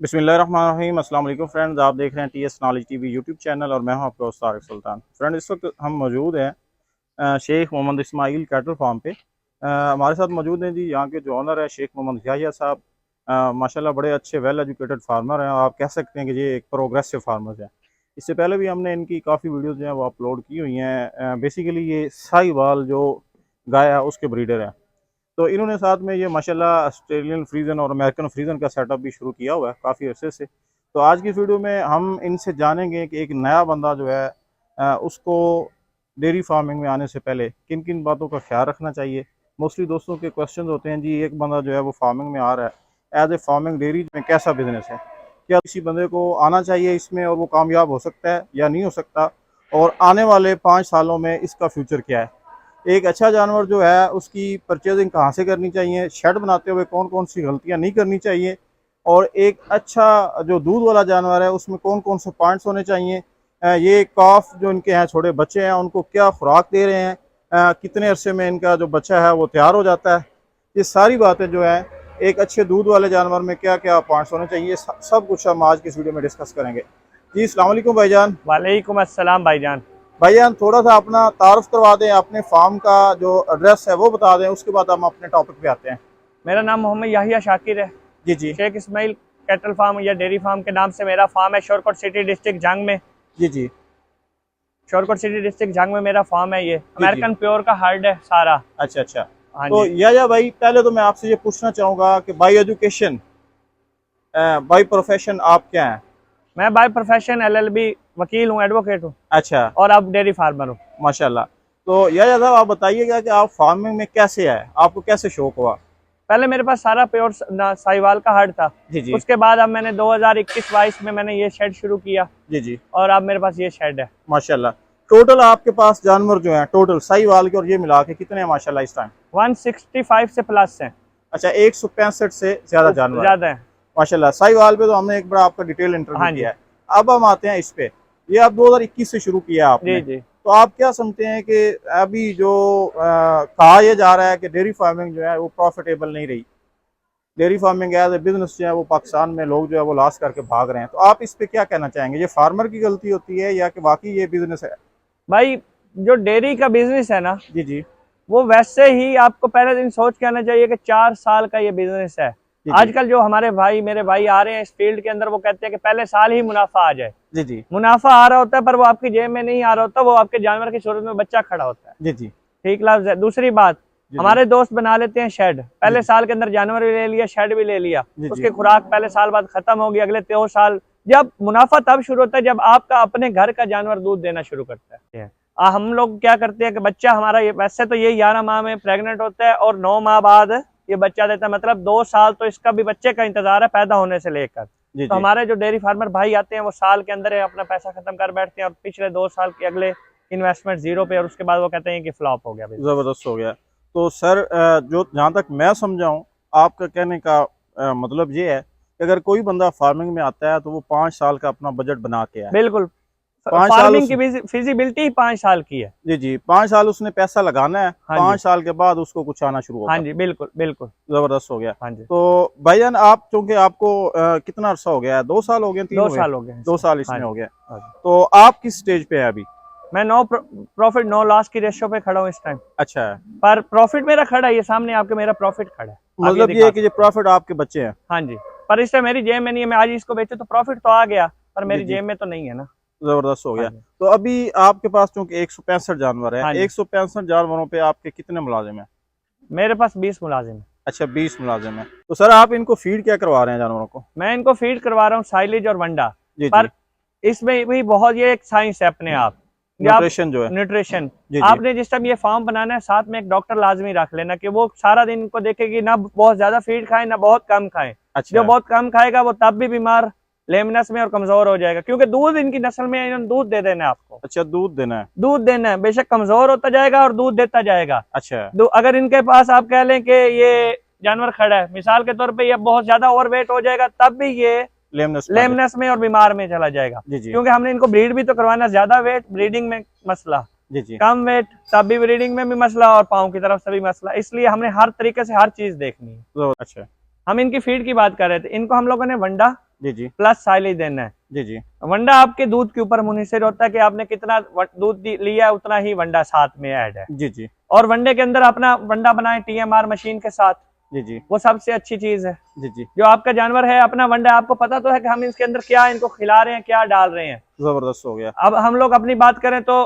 बिस्मिल्लाहिर्रहमानिर्रहीम। अस्सलाम वालेकुम फ्रेंड्स, आप देख रहे हैं TS knowledge TV YouTube channel और मैं हूं आपका दोस्त तारिक सुल्तान। फ्रेंड, इस वक्त हम मौजूद हैं शेख मोहम्मद इस्माइल कैटल फार्म पे। हमारे साथ मौजूद हैं जी यहाँ के जो ऑनर है शेख मोहम्मद याहिया साहब। माशाल्लाह बड़े अच्छे वेल एजुकेटेड फार्मर हैं और आप कह सकते हैं कि ये एक प्रोग्रेसिव फार्मर हैं। इससे पहले भी हमने इनकी काफ़ी वीडियोज़ जो हैं वो अपलोड की हुई हैं। बेसिकली ये साहिवाल जो गाय है उसके ब्रीडर हैं। तो इन्होंने साथ में ये माशाल्लाह ऑस्ट्रेलियन फ्रीजन और अमेरिकन फ्रीजन का सेटअप भी शुरू किया हुआ है काफ़ी अरसे से। तो आज की इस वीडियो में हम इनसे जानेंगे कि एक नया बंदा जो है उसको डेयरी फार्मिंग में आने से पहले किन किन बातों का ख्याल रखना चाहिए। मोस्टली दोस्तों के क्वेश्चन होते हैं जी, एक बंदा जो है वो फार्मिंग में आ रहा है, एज ए फार्मिंग डेयरी में कैसा बिजनेस है, क्या किसी बंदे को आना चाहिए इसमें और वो कामयाब हो सकता है या नहीं हो सकता, और आने वाले 5 सालों में इसका फ्यूचर क्या है। एक अच्छा जानवर जो है उसकी परचेजिंग कहाँ से करनी चाहिए, शेड बनाते हुए कौन कौन सी गलतियाँ नहीं करनी चाहिए, और एक अच्छा जो दूध वाला जानवर है उसमें कौन कौन से पॉइंट्स होने चाहिए। ये काफ जो इनके हैं छोटे बच्चे हैं उनको क्या खुराक दे रहे हैं, कितने अरसे में इनका जो बच्चा है वो तैयार हो जाता है। ये सारी बातें जो है एक अच्छे दूध वाले जानवर में क्या क्या पॉइंट्स होने चाहिए, सब कुछ हम आज की इस वीडियो में डिस्कस करेंगे। जी अस्सलाम वालेकुम भाईजान। वालेकुम अस्सलाम भाईजान। भाईजान थोड़ा सा अपना तारुफ करवा दें, अपने फार्म का जो एड्रेस है वो बता दें, उसके बाद हम अपने टॉपिक पे आते हैं। मेरा नाम मोहम्मद याहिया शाकिर है। जी जी। शेख इस्माइल कैटल फार्म या डेयरी फार्म के नाम से मेरा फार्म है, शोरकोट सिटी डिस्ट्रिक्ट जंग में। जी जी। शोरकोट सिटी डिस्ट्रिक्ट जंग में मेरा फार्म है। ये जी जी। अमेरिकन प्योर का हर्ड है सारा। अच्छा अच्छा। हाँ तो जी। या भाई पहले तो मैं आपसे ये पूछना चाहूँगा कि बाई एजुकेशन, बाई प्रोफेशन आप क्या हैं। मैं बाय प्रोफेशन LLB वकील हूँ, एडवोकेट हूँ अच्छा। और अब डेयरी फार्मर हूँ। माशाल्लाह। तो या साहब आप बताइएगा कि आप फार्मिंग में कैसे आए, आपको कैसे शौक हुआ। पहले मेरे पास सारा प्योर साहिवाल का हर्ड था। जी जी। उसके बाद अब मैंने 2021-22 में मैंने ये शेड शुरू किया जी जी। और अब मेरे पास ये शेड है। माशाल्लाह। टोटल आपके पास जानवर जो हैं टोटल साहिवाल के और ये मिला के कितने हैं माशाल्लाह इस टाइम। 165 से प्लस है। अच्छा, 165 से ज़्यादा जानवर है ज्यादा है। माशाल्लाह। साहिवाल पे तो हमने एक बड़ा आपका डिटेल इंटरव्यू हाँ जी। किया है। अब हम आते हैं इस पे, ये आप 2021 से शुरू किया जी आपने। जी। तो आप क्या समझते हैं कि अभी जो कहा यह जा रहा है कि डेयरी फार्मिंग जो है वो प्रॉफिटेबल नहीं रही, dairy farming as a business जो है वो पाकिस्तान में लोग जो है वो लॉस करके भाग रहे हैं, तो आप इस पे क्या कहना चाहेंगे, ये फार्मर की गलती होती है या कि वाकई ये बिजनेस है। भाई, जो डेयरी का बिजनेस है ना, जी जी। वो वैसे ही आपको पहले दिन सोच के आना चाहिए कि 4 साल का ये बिजनेस है। जी जी। आजकल जो हमारे भाई मेरे भाई आ रहे हैं इस फील्ड के अंदर, वो कहते हैं कि पहले साल ही मुनाफा आ जाए। जी जी। मुनाफा आ रहा होता है पर वो आपकी जेब में नहीं आ रहा होता, वो आपके जानवर की सूरत में बच्चा खड़ा होता है। जी जी। ठीक लफ्ज है। दूसरी बात, जी जी। हमारे दोस्त बना लेते हैं शेड, पहले जी साल के अंदर जानवर भी ले लिया, शेड भी ले लिया, जी। जी उसकी खुराक पहले साल बाद खत्म होगी, अगले 2 साल। जब मुनाफा तब शुरू होता है जब आपका अपने घर का जानवर दूध देना शुरू करता है। हम लोग क्या करते हैं कि बच्चा हमारा ये वैसे तो ये 11 माह में प्रेग्नेंट होता है और 9 माह बाद ये बच्चा देता है, मतलब 2 साल तो इसका भी बच्चे का इंतजार है पैदा होने से लेकर। जी। तो जी। हमारे जो डेयरी फार्मर भाई आते हैं वो साल के अंदर अपना पैसा खत्म कर बैठते हैं और पिछले 2 साल के अगले इन्वेस्टमेंट जीरो पे, और उसके बाद वो कहते हैं कि फ्लॉप हो गया बिजनेस। ज़बरदस्त हो गया। तो सर जो जहाँ तक मैं समझाऊँ, आपका कहने का मतलब ये है कि अगर कोई बंदा फार्मिंग में आता है तो वो 5 साल का अपना बजट बना के आए। बिल्कुल। 5 साल फार्मिंग उस की फिजिबिलिटी ही 5 साल की है। जी जी, 5 साल उसने पैसा लगाना है, हाँ जी। 5 साल के बाद उसको कुछ आना शुरू हाँ होगा। जी, बिल्कुल बिल्कुल। जबरदस्त हो गया। हाँ जी। तो भाईजान आप चूंकि आपको कितना अरसा हो गया है, 2 साल हो गए, 3 दो हो गए, साल हो गए हैं 2 साल हाँ इसमें जी। हो गया। हाँ जी। तो आप किस स्टेज पे है अभी। मैं नो प्रॉफिट नो लॉस की रेशियो पे खड़ा हूँ इस टाइम। अच्छा है। पर प्रॉफिट मेरा खड़ा है, ये सामने आपके मेरा प्रॉफिट खड़ा है, आप ये मतलब ये दिखा है कि ये सकते हैं। प्रॉफिट आपके बच्चे हैं। हाँ जी। पर इस टाइम मेरी जेब में नहीं है, मैं आज इसको बेचूं तो प्रॉफिट तो आ गया, पर जी मेरी जी। जेब में तो नहीं है ना। जबरदस्त हो हाँ गया। जी। तो अभी आपके पास चूंकि 165 जानवर है, हाँ जी। 165 जानवरों पे आपके कितने मुलाजिम हैं। मेरे पास 20 मुलाजिम है। अच्छा, 20 मुलाजिम है। तो सर आप इनको फीड क्या करवा रहे हैं जानवरों को। मैं इनको फीड करवा रहा हूँ साइलेज और वंडा। जी जी। पर इसमें भी बहुत, ये एक साइंस है अपने आप। ये आप न्यूट्रिशन जो है। न्यूट्रिशन, जी जी। आपने जिस टाइम ये फार्म बनाना है साथ में एक डॉक्टर लाजमी रख लेना कि वो सारा दिन इनको देखे कि ना बहुत ज्यादा फीड खाए ना बहुत कम खाए। अच्छा जो है। बहुत कम खाएगा वो तब भी बीमार, लेमनस में और कमजोर हो जाएगा, क्योंकि दूध इनकी नस्ल में इन्होंने दूध दे देना है आपको। अच्छा, दूध देना है। दूध देना है, बेशक कमजोर होता जाएगा और दूध देता जाएगा। अच्छा है। अगर इनके पास आप कह लें कि ये जानवर खड़ा है, मिसाल के तौर पे ये बहुत ज्यादा ओवर वेट हो जाएगा, तब भी ये लेमनस में आ जाए। लेमनेस में और बीमार में चला जाएगा। जी जी। क्योंकि हमने इनको ब्रीड भी तो करवाना, ज्यादा वेट ब्रीडिंग में मसला, जी जी। कम वेट तब भी ब्रीडिंग में भी मसला, और पाँव की तरफ से भी मसला, इसलिए हमने हर तरीके से हर चीज देखनी है। तो अच्छा। हम इनकी फीड की बात कर रहे थे, इनको हम लोगों ने वंडा जी जी प्लस साइलेज देना है। जी जी वंडा आपके दूध के ऊपर मुनहसर होता है कि आपने कितना दूध लिया है, उतना ही वंडा साथ में ऐड है। जी जी और वनडे के अंदर अपना वंडा बनाए TMR मशीन के साथ, जी जी वो सबसे अच्छी चीज है। जी जी जो आपका जानवर है अपना वंडा, आपको पता तो है कि हम इसके अंदर क्या इनको खिला रहे हैं, क्या डाल रहे हैं। जबरदस्त हो गया। अब हम लोग अपनी बात करें तो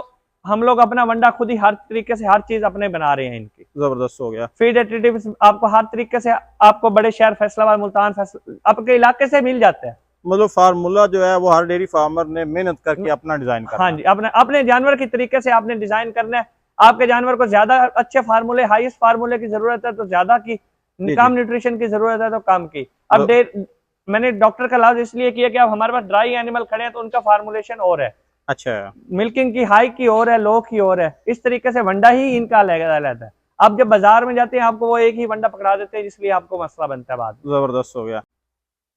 हम लोग अपना वंडा खुद ही हर तरीके से हर चीज अपने बना रहे हैं इनकी। जबरदस्त हो गया। फीड एडिटिव्स आपको हर तरीके से, आपको बड़े शहर फैसलाबाद, मुल्तान, आपके इलाके से मिल जाते हैं। मतलब फार्मूला जो है वो हर डेयरी फार्मर ने मेहनत करके अपना डिजाइन करना हाँ है। जी, अपने अपने जानवर की तरीके से आपने डिजाइन करना है। आपके जानवर को ज्यादा अच्छे फार्मूले, हाईएस्ट फार्मूले की जरूरत है तो ज्यादा की, जी कम जी न्यूट्रिशन की जरूरत है तो कम की। अब मैंने डॉक्टर का इलाज इसलिए किया कि अब हमारे पास ड्राई एनिमल खड़े हैं तो उनका फार्मूलेशन और है, अच्छा मिल्किंग की हाई की और है, लो की और है। इस तरीके से वंडा ही इनका रहता है। अब जब बाजार में जाते हैं आपको वो एक ही वंडा पकड़ा देते हैं, जिसलिए आपको मसला बनता है बाद में। जबरदस्त हो गया।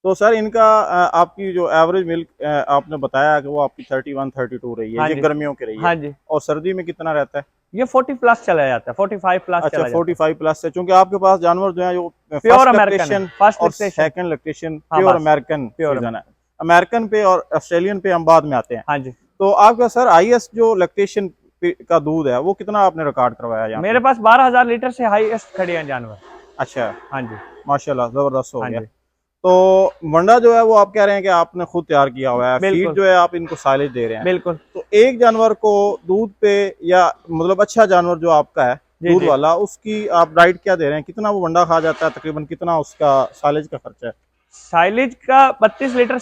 तो सर इनका आपकी जो एवरेज मिल्क आपने बताया कि वो आपकी 31-32 रही है, हाँ ये जी, गर्मियों की रही है। हाँ जी, और सर्दी में कितना रहता है? ये 40 प्लस चला जाता है, 45 प्लस अच्छा चला जाता है। 45 प्लस है, क्योंकि आपके पास जानवर जो है जो प्योर फर्स्ट अमेरिकन है, लैक्टेशन फर्स्ट और लैक्टेशन। सेकंड लैक्टेशन हाँ प्योर बस, अमेरिकन प्योर सीजन है। अमेरिकन पे और ऑस्ट्रेलियन पे हम बाद में आते हैं। हाँ जी। तो आपका सर हाईएस्ट जो लैक्टेशन का दूध है वो कितना आपने रिकॉर्ड करवाया यहाँ मेरे पे? पास 12,000 लीटर से हाईएस्ट खड़े हैं जानवर। अच्छा हाँ जी, माशाल्लाह जबरदस्त हो हाँ गया। जी, तो मंडा जो है वो आप कह रहे हैं कि आपने खुद तैयार किया हुआ है, फीड बिल्कुल जो है आप इनको साइलेज दे रहे हैं। बिल्कुल। तो एक जानवर को दूध पे, या मतलब अच्छा जानवर जो आपका है जी दूध जी, वाला, उसकी आप डाइट क्या दे रहे हैं, कितना वो वंडा खा जाता है, तकरीबन कितना उसका साइलेज का खर्चा है? साइलेज का 32 लीटर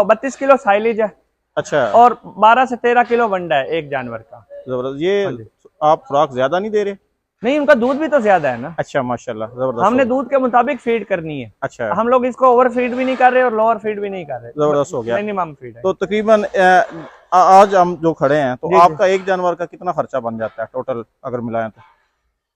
32 किलो साइलेज है अच्छा और 12 से 13 किलो वंडा है एक जानवर का। जबरदस्त। ये हाँ जी, आप खुराक ज्यादा नहीं दे रहे? नहीं उनका दूध भी तो ज्यादा है ना। अच्छा माशाल्लाह जबरदस्त हो हमने गया। दूध के मुताबिक फीड करनी है। अच्छा हम लोग इसको ओवर फीड भी नहीं कर रहे और लोअर फीड भी नहीं कर जबरदस्त हो रहे, गया। मिनिमम फीड है। तो तकरीबन आज हम जो खड़े हैं तो जी जी, आपका एक जानवर का कितना खर्चा बन जाता है टोटल अगर मिलाएं तो?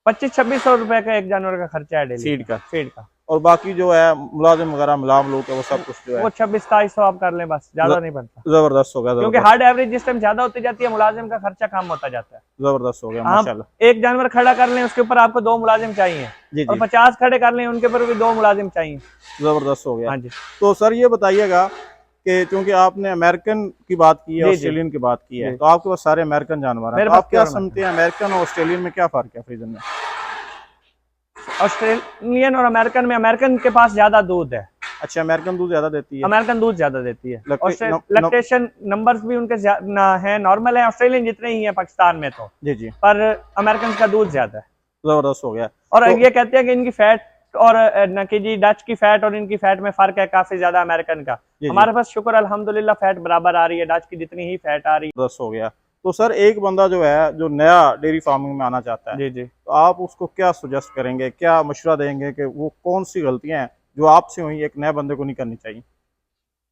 2500-2600 रुपए का एक जानवर का खर्चा है डेली फीड का? फीड का। और बाकी जो है मुलाजिम वगैरह मिला मिलू के वो सब कुछ जो है वो 26-2700 आप कर लें, बस ज्यादा नहीं बनता। जबरदस्त हो गया। क्योंकि जबरदस्त हार्ड एवरेज जिस टाइम ज्यादा होती जाती है, मुलाजिम का खर्चा कम होता जाता है। जबरदस्त हो गया आप माशाल्लाह। एक जानवर खड़ा कर लें उसके ऊपर आपको 2 मुलाजिम चाहिए, जी और जी 50 खड़े कर लें उनके ऊपर भी 2 मुलाजिम चाहिए। जबरदस्त हो गया। हाँ जी, तो सर ये बताइएगा कि चूंकि आपने अमेरिकन की बात की है, जी जी, ऑस्ट्रेलियन की बात की है, जी तो आपके पास सारे अमेरिकन जानवर हैं, मेरे तो पास आप क्या प्योर समझते हैं अमेरिकन और ऑस्ट्रेलियन में क्या फ़र्क है फ्रीजन में? ऑस्ट्रेलियन और अमेरिकन में, अमेरिकन के पास ज्यादा दूध है, अच्छा अमेरिकन दूध ज़्यादा देती है? अमेरिकन दूध ज्यादा देती है। लैक्टेशन लैक्टेशन नंबर्स भी उनके है, नॉर्मल है, ऑस्ट्रेलियन जितने ही है पाकिस्तान में तो, जी जी पर अमेरिकन का दूध ज्यादा है। जबरदस्त हो गया। और तो ये कहते हैं कि इनकी फैट और न कि जी डच की फैट और इनकी फैट में फर्क है काफी ज्यादा अमेरिकन का। जी जी हमारे पास शुक्र अल्हम्दुलिल्लाह फैट बराबर आ रही है, डच की जितनी ही फैट आ रही जबरदस्त हो गया। तो सर एक बंदा जो है जो नया डेयरी फार्मिंग में आना चाहता है, है। जी जी, तो आप उसको क्या सजेस्ट करेंगे, क्या मशवरा देंगे कि वो कौन सी गलतियां हैं जो आपसे हुई एक नए बंदे को नहीं करनी चाहिए?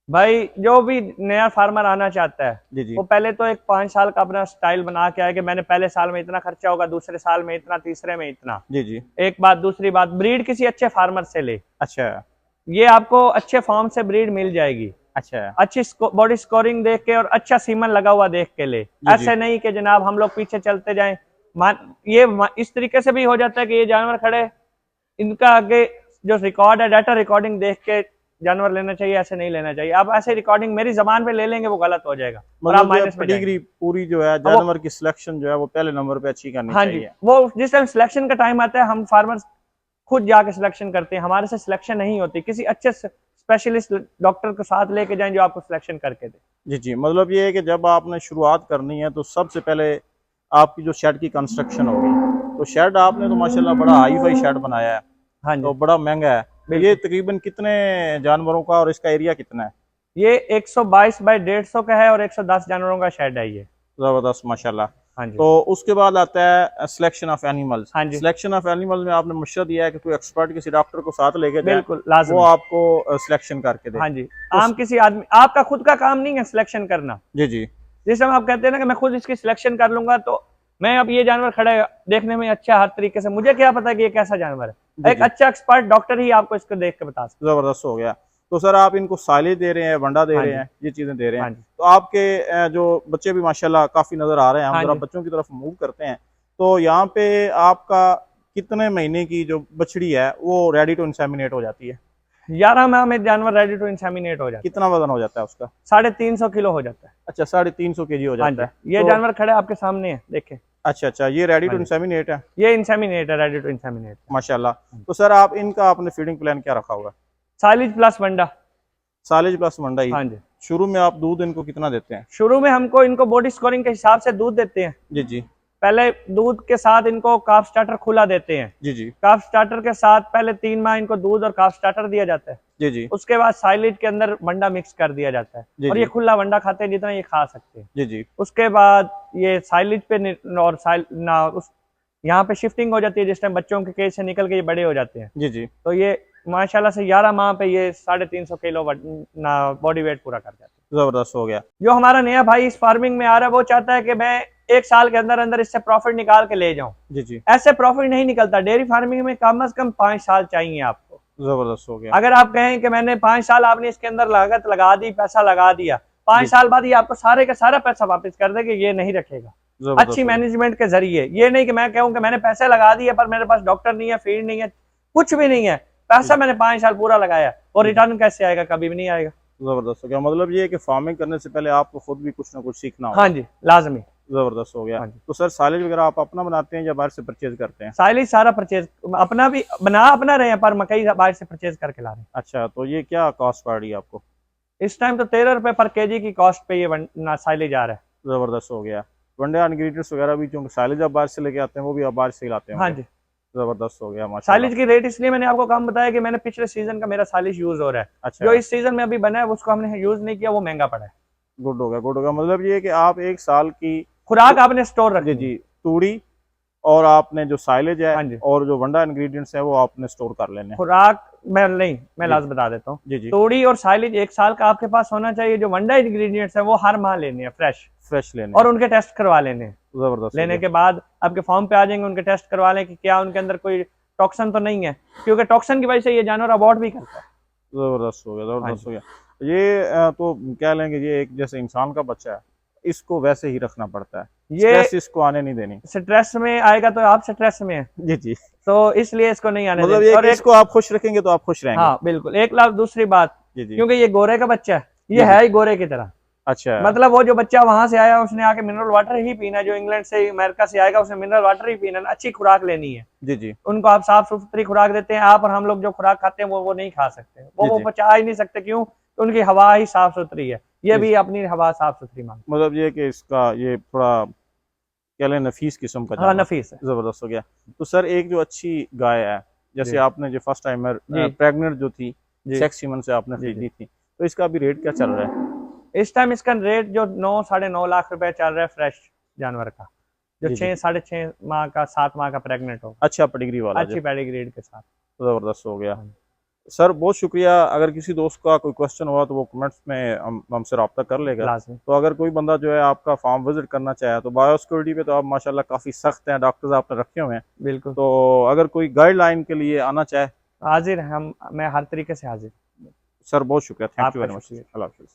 भाई जो भी नया फार्मर आना चाहता है, जी जी वो पहले तो एक 5 साल का अपना स्टाइल बना के आए कि मैंने पहले साल में इतना खर्चा होगा, दूसरे साल में इतना, तीसरे में इतना। जी जी एक बात, दूसरी बात, ब्रीड किसी अच्छे फार्मर से ले। अच्छा ये आपको अच्छे फॉर्म से ब्रीड मिल जाएगी, अच्छा अच्छी बॉडी स्कोरिंग देख के और अच्छा सीमन लगा हुआ देख के ले। जी ऐसे नहीं कि जनाब हम लोग पीछे चलते जाएं। इस तरीके से भी हो जाता है कि ये जानवर खड़े, इनका आगे जो रिकॉर्ड है, डाटा रिकॉर्डिंग देख के जानवर लेना चाहिए, ऐसे नहीं लेना चाहिए। आप ऐसे रिकॉर्डिंग मेरी जबान पे ले लेंगे वो गलत हो जाएगा और आप मतलब जो माइनस में जाएंगे। पेडिग्री पूरी जो है जानवर की सिलेक्शन जो है वो पहले नंबर पे अच्छी करनी हाँ जी, चाहिए। वो जिस टाइम सिलेक्शन का टाइम आता है हम फार्मर्स खुद जाके सिलेक्शन करते हैं, हमारे से सिलेक्शन नहीं होती। किसी अच्छे स्पेशलिस्ट डॉक्टर को साथ लेके जाएं जो आपको सिलेक्शन करके दे। जी जी मतलब ये है कि जब आपने शुरुआत करनी है तो सबसे पहले आपकी जो शेड की कंस्ट्रक्शन होगी, तो शेड आपने तो माशाल्लाह बड़ा हाई फाई शेड बनाया है, हाँ जी, तो बड़ा महंगा है। तो ये बिल्कुल। तकरीबन कितने जानवरों का और इसका एरिया कितना है? ये 122 बाई 150 का है और 110 जानवरों का शेड है ये। जबरदस्त माशाल्लाह। हाँ जी, तो उसके बाद आता है सिलेक्शन ऑफ एनिमल्स। हाँ जी, सिलेक्शन ऑफ एनिमल्स में आपने मशवरा दिया है कि कोई एक्सपर्ट किसी डॉक्टर को साथ लेके जाए, बिल्कुल वो लाजमी। आपको सिलेक्शन करके दे। हाँ जी, तो आम किसी आदमी, आपका खुद का काम नहीं है सिलेक्शन करना। जी जी जिस समय आप कहते हैं ना कि मैं खुद इसकी सिलेक्शन कर लूंगा, तो मैं अब ये जानवर खड़ा है देखने में अच्छा हर तरीके से, मुझे क्या पता कि ये कैसा जानवर जी है। एक जी अच्छा एक्सपर्ट डॉक्टर ही आपको इसको देख के बता सकता जबरदस्त हो गया। तो सर आप इनको साइलेज दे रहे हैं, वंडा दे है। हाँ रहे जी, हैं, ये चीजें दे रहे हैं, हाँ जी, तो आपके जो बच्चे भी माशाल्लाह काफी नजर आ रहे हैं, हम हाँ जरा जी। बच्चों की तरफ मूव करते हैं। तो यहाँ पे आपका कितने महीने की जो बछड़ी है वो रेडी टू इंसेमिनेट हो जाती है? 11 माह में जानवर रेडी टू इंसेमिनेट हो जाता कितना वजन हो जाता है उसका? है, 350 किलो हो जाता है। अच्छा, 350 kg हो हाँ जाता है। जी, ये तो जानवर खड़े आपके सामने है, देखें। अच्छा अच्छा, ये रेडी टू हाँ जी। इंसेमिनेट है ये इंसेमिनेट है, रेडी टू इंसेमिनेट। माशाल्लाह। तो सर आप इनका आपने फीडिंग प्लान क्या रखा होगा? साइलेज प्लस वंडा। सालेज प्लस मंडा ही। हाँ जी। शुरू में आप दूध इनको कितना देते हैं? शुरू में हमको इनको बॉडी स्कोरिंग के हिसाब से दूध देते हैं। जी जी पहले दूध के साथ इनको काफ स्टार्टर खुला देते हैं। जी जी काफ स्टार्टर के साथ पहले 3 माह इनको दूध और काफ स्टार्टर दिया जाता है। जी जी उसके बाद साइलेज के अंदर वंडा मिक्स कर दिया जाता है जी और जी ये खुला वंडा खाते हैं जितना ये खा सकते हैं। जी जी उसके बाद ये साइलेज पे और यहाँ पे शिफ्टिंग हो जाती है जिस टाइम बच्चों के केज से निकल के ये बड़े हो जाते हैं। जी जी। तो ये माशाल्लाह से 11 माह पे ये 350 किलो बॉडी वेट पूरा कर जाते हैं। जबरदस्त हो गया। जो हमारा नया भाई इस फार्मिंग में आ रहा है वो चाहता है कि मैं 1 साल के अंदर अंदर इससे प्रॉफिट निकाल के ले जाऊं। जी जी। ऐसे प्रॉफिट नहीं निकलता। डेयरी फार्मिंग में कम से कम 5 साल चाहिए आपको। जबरदस्त हो गया। अगर आप कहें कि मैंने 5 साल आपने इसके अंदर लागत लगा दी, पैसा लगा दिया, 5 जी। साल बाद ये आपको सारे का सारा पैसा वापस कर देगा, ये नहीं रखेगा। जबरदस्त अच्छी हो गया। मैनेजमेंट के जरिए, ये नहीं कि मैं कहूं कि मैंने पैसे लगा दिए पर मेरे पास डॉक्टर नहीं है, फीड नहीं है, कुछ भी नहीं है, पैसा मैंने 5 साल पूरा लगाया और रिटर्न कैसे आएगा? कभी भी नहीं आएगा। जबरदस्त हो गया। मतलब ये है कि फार्मिंग करने से पहले आपको खुद भी कुछ ना कुछ सीखना होगा। हाँ जी, लाजमी। जबरदस्त हो गया। हाँ जी। तो सर साइलेज वगैरह आप अपना बनाते हैं या बाहर से परचेज करते हैं? साइलेज सारा परचेज अपना भी बना अपना रहे हैं पर मकई बाहर से परचेज करके ला रहे हैं। अच्छा, तो ये क्या कॉस्ट पड़ रही है आपको? इस टाइम तो 13 रुपए पर केजी की कॉस्ट पे ये साइलेज आ रहा है। जबरदस्त हो गया। वनडे इंग्रेडिएंट्स वगैरह भी जो साइलेज आप बाहर से लेके आते हैं वो भी आप बाहर से ही लाते हैं? हाँ जी। जबरदस्त हो गया माशाल्लाह। साइलेज की रेट इसलिए मैंने आपको कम बताया कि मैंने पिछले सीजन का मेरा साइलेज यूज हो रहा है। अच्छा, जो इस सीजन में अभी बना है उसको हमने यूज नहीं किया, वो महंगा पड़ा है। गुड हो गया, गुड हो गया। मतलब ये है कि आप 1 साल की खुराक आपने स्टोर जी रखी जी तूड़ी और आपने जो साइलेज है हाँ जी। और जो वंडा इंग्रेडिएंट्स है वो आपने स्टोर कर लेने हैं। खुराक मैं जी। लास्ट बता देता हूँ। जी जी। तोड़ी और साइलेज 1 साल का आपके पास होना चाहिए। जो वंडा इंग्रेडिएंट्स है वो हर माह लेने हैं फ्रेश लेने और उनके टेस्ट करवा लेने हैं। जबरदस्त लेने हो के बाद आपके फार्म पे आ जाएंगे, उनके टेस्ट करवा लें कि क्या उनके अंदर कोई टॉक्सन तो नहीं है, क्योंकि टॉक्सन की वजह से ये जानवर अबॉर्ट भी करता है। जबरदस्त हो गया, जबरदस्त हाँ हो गया। ये तो क्या लेंगे, ये एक जैसे इंसान का बच्चा है, इसको वैसे ही रखना पड़ता है, ये स्ट्रेस इसको आने नहीं देनी। स्ट्रेस में आएगा तो आप स्ट्रेस में है, जी जी। तो इसलिए इसको नहीं आने मतलब देंगे। ये और कि इसको आप खुश रखेंगे तो आप खुश रहेंगे। हाँ बिल्कुल, 1 लाख। दूसरी बात, जी जी। क्योंकि ये गोरे का बच्चा है, जी ये जी। है ही गोरे की तरह। अच्छा, मतलब वो जो बच्चा वहां से आया उसने आके मिनरल वाटर ही पीना है, जो इंग्लैंड से अमेरिका से आएगा उसने मिनरल वाटर ही पीना है, अच्छी खुराक लेनी है। जी जी। उनको आप साफ सुथरी खुराक देते हैं, आप और हम लोग जो खुराक खाते हैं वो नहीं खा सकते, जी वो जी। पचा ही नहीं सकते। क्यों? तो उनकी हवा ही साफ सुथरी है, ये जी। भी अपनी हवा साफ सुथरी मांगते मतलब ये कि इसका ये थोड़ा क्या लें नफीस किस्म का हैं। हाँ, जानवर। नफीस है। जबरदस्त हो गया। तो सर एक जो अच्छी गाय है, जैसे जी। आपने जो फर्स्ट टाइमर जी। प्रेग्नेंट जो थी, जी। सेक्स सीमन से आपने जी, खरीदी थी, तो इसका अभी रेट क्या चल रहा है? इस टाइम इसका रेट जो 9 साढ़े 9 लाख रुपए चल रहा है फ्रेश जानवर का, जो जी जी। 6 साढ़े 6 माह का 7 माह का प्रेग्नेंट हो, अच्छा पेडिग्री वाला अच्छी पेडिग्रेड के साथ। जबरदस्त हो गया। हाँ। सर बहुत शुक्रिया। अगर किसी दोस्त का कोई क्वेश्चन हुआ तो वो कमेंट्स में हमसे रब्ता कर लेगा। लाजमी। तो अगर कोई बंदा जो है आपका फार्म विजिट करना चाहे तो बायोसिक्योरिटी पे तो आप माशाल्लाह काफ़ी सख्त हैं, डॉक्टर्स आपने रखे हुए हैं। बिल्कुल, तो अगर कोई गाइडलाइन के लिए आना चाहे, हाजिर हैं हम, मैं हर तरीके से हाजिर। सर बहुत शुक्रिया, थैंक यू आपका वेरी मच। शुक्रिया। अल्लाह हाफिज़।